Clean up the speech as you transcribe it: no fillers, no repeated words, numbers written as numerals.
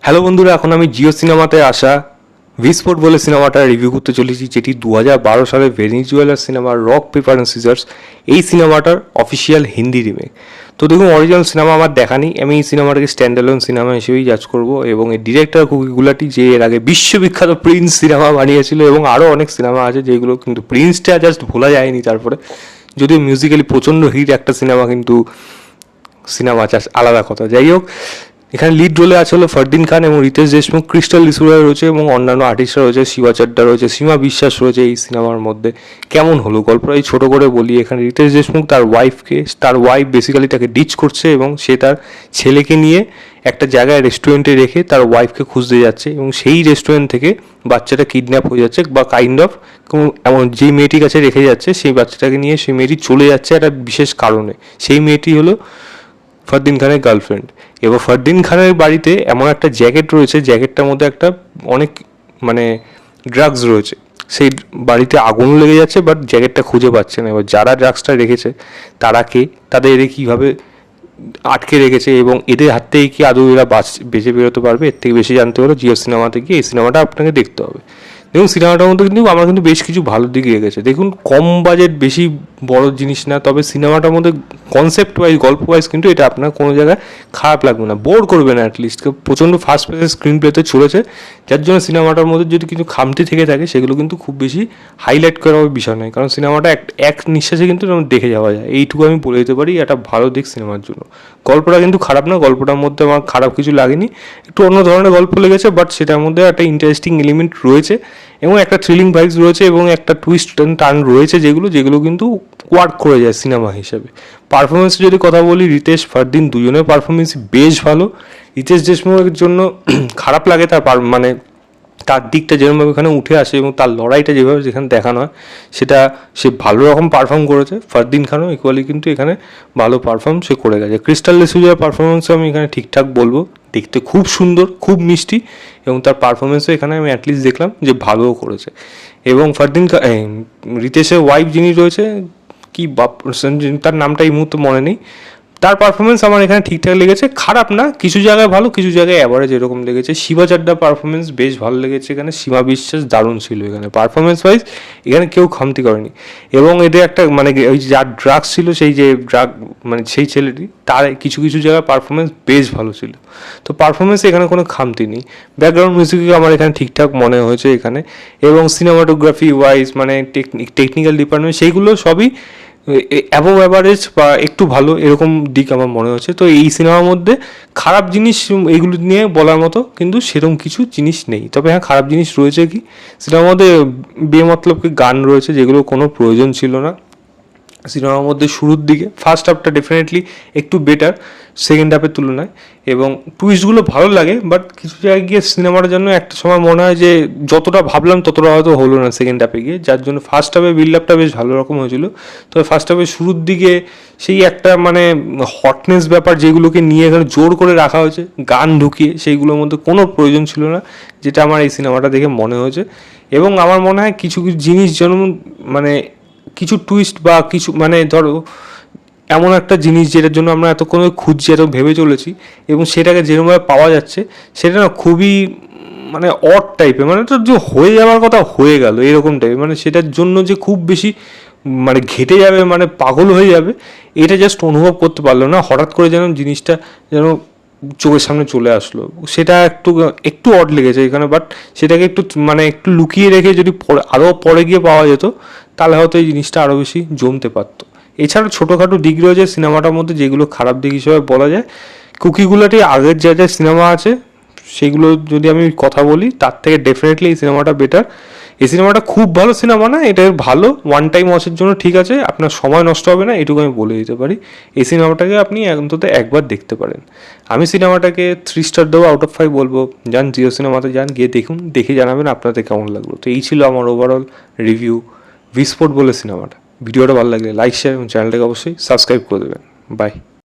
Hello বন্ধুরা, এখন আমি জিও সিনেমাতে আসা ভিস্পোর্ট বলে সিনেমাটা রিভিউ করতে চলেছি, যেটি 2012 সালে ভেনিজুয়েলার cinema rock paper and scissors এই সিনেমাটার অফিসিয়াল হিন্দি রিমেক। তো দেখুন, অরিজিনাল সিনেমা আমার দেখা নেই, আমি এই সিনেমাটাকে স্ট্যান্ডঅ্যালোন সিনেমা হিসেবেই জাজ করব। এবং এই ডিরেক্টর গুলাটি যে এর আগে বিশ্ববিখ্যাত প্রিন্স সিনেমা বানিয়েছিল এবং আরও অনেক সিনেমা আছে যেগুলো, কিন্তু প্রিন্সটা জাস্ট ভোলা যায়নি। তারপরে যদিও মিউজিক্যালি প্রচণ্ড হিট একটা সিনেমা, কিন্তু সিনেমা চাষ আলাদা কথা। যাই হোক, এখানে লিড রোলে আছে হলো ফরদিন খান এবং রিতেশ দেশমুখ, ক্রিস্টাল লিসুরা রয়েছে এবং অন্যান্য আর্টিস্টরা রয়েছে, শিবা চাড্ডা রয়েছে, সীমা বিশ্বাস রয়েছে এই সিনেমার মধ্যে। কেমন হলো গল্পটা এই ছোটো করে বলি। এখানে রিতেশ দেশমুখ তার ওয়াইফ বেসিক্যালি তাকে ডিচ করছে এবং সে তার ছেলেকে নিয়ে একটা জায়গায় রেস্টুরেন্টে রেখে তার ওয়াইফকে খুঁজতে যাচ্ছে এবং সেই রেস্টুরেন্ট থেকে বাচ্চাটা কিডন্যাপ হয়ে যাচ্ছে বা কাইন্ড অফ এমন যেই মেয়েটির কাছে রেখে যাচ্ছে সেই বাচ্চাটাকে নিয়ে সেই মেয়েটি চলে যাচ্ছে একটা বিশেষ কারণে। সেই মেয়েটি হলো ফরদিন খানের গার্লফ্রেন্ড। এবার ফরদিন খানের বাড়িতে এমন একটা জ্যাকেট রয়েছে, জ্যাকেটটার মধ্যে একটা অনেক মানে ড্রাগস রয়েছে। সেই বাড়িতে আগুন লেগে যাচ্ছে, বাট জ্যাকেটটা খুঁজে পাচ্ছে না। এবার যারা ড্রাগসটা রেখেছে তারা কে, তাদের এদের কীভাবে আটকে রেখেছে এবং এদের হাত থেকে কি আদৌ এরা বেঁচে বেরোতে পারবে, এর থেকে বেশি জানতে হলে জিও সিনেমাতে গিয়ে এই সিনেমাটা আপনাকে দেখতে হবে। দেখুন, সিনেমাটার মধ্যে কিন্তু আমার কিন্তু বেশ কিছু ভালো দিক রেখেছে। দেখুন, কম বাজেট, বেশি বড় জিনিস না, তবে সিনেমাটার মধ্যে কনসেপ্ট ওয়াইজ, গল্প ওয়াইজ কিন্তু এটা আপনার কোনো জায়গায় খারাপ লাগবে না, বোর করবে না। অ্যাটলিস্ট প্রচণ্ড ফাস্ট পেসের স্ক্রিন প্লেতে চলেছে, যার জন্য সিনেমাটার মধ্যে যদি কিছু খামতি থেকে থাকে সেগুলো কিন্তু খুব বেশি হাইলাইট করার বিষয় নয়, কারণ সিনেমাটা এক নিঃশ্বাসে কিন্তু দেখে যাওয়া যায়। এইটুকু আমি বলে দিতে পারি, একটা ভালো দিক সিনেমার জন্য। গল্পটা কিন্তু খারাপ না, গল্পটার মধ্যে আমার খারাপ কিছু লাগেনি, একটু অন্য ধরনের গল্প লেগেছে, বাট সেটার মধ্যে একটা ইন্টারেস্টিং এলিমেন্ট রয়েছে এবং একটা থ্রিলিং ভাইবস রয়েছে এবং একটা টুইস্ট টার্ন রয়েছে, যেগুলো কিন্তু ওয়ার্ক করে যায় সিনেমা হিসেবে। পারফরমেন্সের যদি কথা বলি, রিতেশ ফরদিন দুজনের পারফরমেন্সই বেশ ভালো। রিতেশ দেশমুখের জন্য খারাপ লাগে তার মানে তার দিকটা যেরকমভাবে এখানে উঠে আসে এবং তার লড়াইটা যেভাবে যেখানে দেখানো হয় সেটা সে ভালো রকম পারফর্ম করেছে। ফরদিন খানও ইকুয়ালি কিন্তু এখানে ভালো পারফর্ম সে করে গেছে। ক্রিস্টাল লিসুজার পারফরমেন্সও আমি এখানে ঠিকঠাক বলবো, দেখতে খুব সুন্দর, খুব মিষ্টি এবং তার পারফরমেন্সও এখানে আমি অ্যাটলিস্ট দেখলাম যে ভালোও করেছে। এবং রিতেশের ওয়াইফ যিনি রয়েছে, কি তার নামটা এই মুহূর্তে মনে নেই, তার পারফরমেন্স আমার এখানে ঠিকঠাক লেগেছে, খারাপ না, কিছু জায়গায় ভালো, কিছু জায়গায় অ্যাভারেজ এরকম লেগেছে। শিবা চাড্ডার পারফরমেন্স বেশ ভালো লেগেছে এখানে, সীমা বিশ্বাস দারুণ ছিল এখানে পারফরমেন্স ওয়াইজ, এখানে কেউ খামতি করেনি। এবং এদের একটা মানে ওই যার ড্রাগস ছিল, সেই যে ড্রাগ মানে সেই ছেলেটি, তার কিছু কিছু জায়গায় পারফরমেন্স বেশ ভালো ছিল। তো পারফরমেন্সে এখানে কোনো খামতি নেই। ব্যাকগ্রাউন্ড মিউজিকও আমার এখানে ঠিকঠাক মনে হয়েছে এখানে। এবং সিনেমাটোগ্রাফি ওয়াইজ মানে টেকনিক্যাল ডিপার্টমেন্ট সেইগুলো সবই অ্যাবভ অ্যাভারেজ বা একটু ভালো এরকম দিক আমার মনে হচ্ছে। তো এই সিনেমার মধ্যে খারাপ জিনিস এগুলো নিয়ে বলার মতো কিন্তু সেরকম কিছু জিনিস নেই। তবে হ্যাঁ, খারাপ জিনিস রয়েছে কি, সিনেমার মধ্যে বেমতলবকে গান রয়েছে যেগুলো কোনো প্রয়োজন ছিল না সিনেমার মধ্যে। শুরুর দিকে ফার্স্ট হাফটা ডেফিনেটলি একটু বেটার সেকেন্ড হাফের তুলনায়, এবং টুইস্টগুলো ভালো লাগে, বাট কিছু জায়গায় গিয়ে সিনেমাটার জন্য একটা সময় মনে হয় যে যতটা ভাবলাম ততটা হয়তো হলো না সেকেন্ড হাফে গিয়ে, যার জন্য ফার্স্ট হাফে বিল্ড আপটা বেশ ভালো রকম হয়েছিল। তবে ফার্স্ট হাফের শুরুর দিকে সেই একটা মানে হটনেস ব্যাপার যেগুলোকে নিয়ে এখানে জোর করে রাখা হয়েছে গান ঢুকিয়ে, সেইগুলোর মধ্যে কোনো প্রয়োজন ছিল না, যেটা আমার এই সিনেমাটা দেখে মনে হয়েছে। এবং আমার মনে হয় কিছু কিছু জিনিস যেমন মানে কিছু টুইস্ট বা কিছু মানে ধরো এমন একটা জিনিস যেটার জন্য আমরা এতক্ষণ খুঁজছি, এত ভেবে চলেছি এবং সেটাকে যেরকমভাবে পাওয়া যাচ্ছে সেটা না খুবই মানে অড টাইপের, মানে তো যে হয়ে যাওয়ার কথা হয়ে গেল এরকম টাইপের, মানে সেটার জন্য যে খুব বেশি মানে ঘেটে যাবে, মানে পাগল হয়ে যাবে, এটা জাস্ট অনুভব করতে পারলো না। হঠাৎ করে যেন জিনিসটা যেন চোখের সামনে চলে আসলো, সেটা একটু একটু অড লেগেছে এখানে। বাট সেটাকে একটু মানে একটু লুকিয়ে রেখে যদি আরও পরে গিয়ে পাওয়া যেত তাহলে হয়তো এই জিনিসটা আরও বেশি জমতে পারতো। এছাড়া ছোটোখাটো দিক রয়েছে সিনেমাটার মধ্যে যেগুলো খারাপ দিক হিসেবে বলা যায়। কুকিগুলাটি আগের যা যা সিনেমা আছে সেগুলো যদি আমি কথা বলি, তার থেকে ডেফিনেটলি এই সিনেমাটা বেটার। এই সিনেমাটা খুব ভালো সিনেমা না, এটা ভালো ওয়ান টাইম ওয়াচের জন্য ঠিক আছে, আপনার সময় নষ্ট হবে না, এটুকু আমি বলে দিতে পারি। এই সিনেমাটাকে আপনি অন্তত একবার দেখতে পারেন। আমি সিনেমাটাকে 3 স্টার দেবো, আউট অফ 5 বলবো। যান জিও সিনেমাতে যান, গিয়ে দেখুন, দেখে জানাবেন আপনাদের কেমন লাগলো। তো এই ছিল আমার ওভারঅল রিভিউ ভিস্পোর্ট বলে সিনেমাটা। ভিডিওটা ভালো লাগলে লাইক, শেয়ার এবং চ্যানেলটাকে অবশ্যই সাবস্ক্রাইব করে দেবেন। বাই।